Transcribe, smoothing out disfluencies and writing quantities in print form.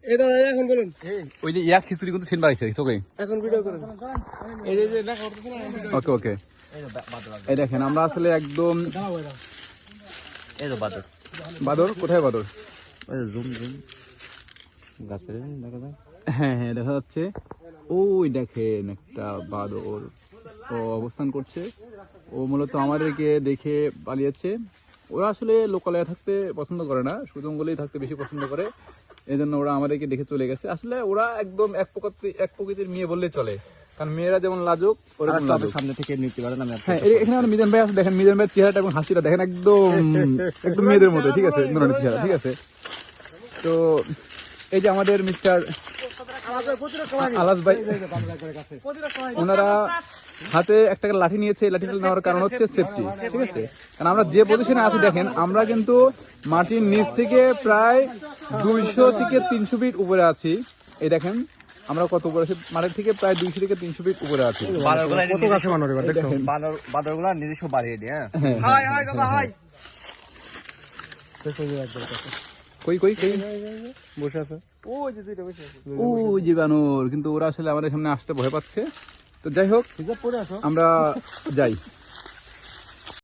এটা এখন বলুন ওই যে ইয়া খিচুড়ি কিন্তু সিন বাড়াইছে চোখে এখন ভিডিও করুন এই যে না করতেছ না ওকে ওকে এই দেখেন আমরা আসলে একদম এই তো বাদর বাদর কোথায় বাদর ওই জুম জুম গাছের দেখা যায় হ্যাঁ হ্যাঁ দেখা যাচ্ছে ওই দেখেন একটা বাদর ও অবস্থান করছে ও মূলত আমাদেরকে দেখে পালিয়েছে ওরা আসলে লোকালয়ে থাকতে পছন্দ করে না সুজঙ্গলেই থাকতে বেশি পছন্দ করে এই জন্য ওরা আমাদেরকে দেখে চলে গেছে আসলে ওরা একদম এক প্রকৃতির মেয়ে বললে চলে কারণ মেয়েরা যেমন লাজুক ওরকম লাজুক সামনে থেকে নিতে পারেন আমি হ্যাঁ এখানে আমরা মিজান ভাই আছে দেখেন মিজান ভাইয়ের চেহারাটা এবং হাসিটা দেখেন একদম একদম মেয়েদের মতো ঠিক আছে নুরানির চেহারা ঠিক আছে তো এই যে আমাদের মিস্টার আলাস ভাই ওনারা হাতে একটা লাঠি নিয়েছে এই লাঠিটা নেওয়ার কারণ হচ্ছে সেফটি ঠিক আছে কারণ আমরা যে পজিশনে আছি দেখেন আমরা কিন্তু মাটির নিচ থেকে প্রায় 200 থেকে 300 ফিট উপরে আছি এই দেখেন আমরা কত উপরে আছি মাটির থেকে প্রায় 200 থেকে 300 ফিট উপরে আছি কত গাছে মানুষ বাদরগুলা নিজস্ব বাড়িয়ে দিয়ে হাই হাই দাদা হাই কই কই কই বসে আছে ওই যে দুইটা বসে আছে ওই যে বানর কিন্তু ওরা আসলে আমাদের সামনে আসতে ভয় পাচ্ছে তো যাই হোক আমরা যাই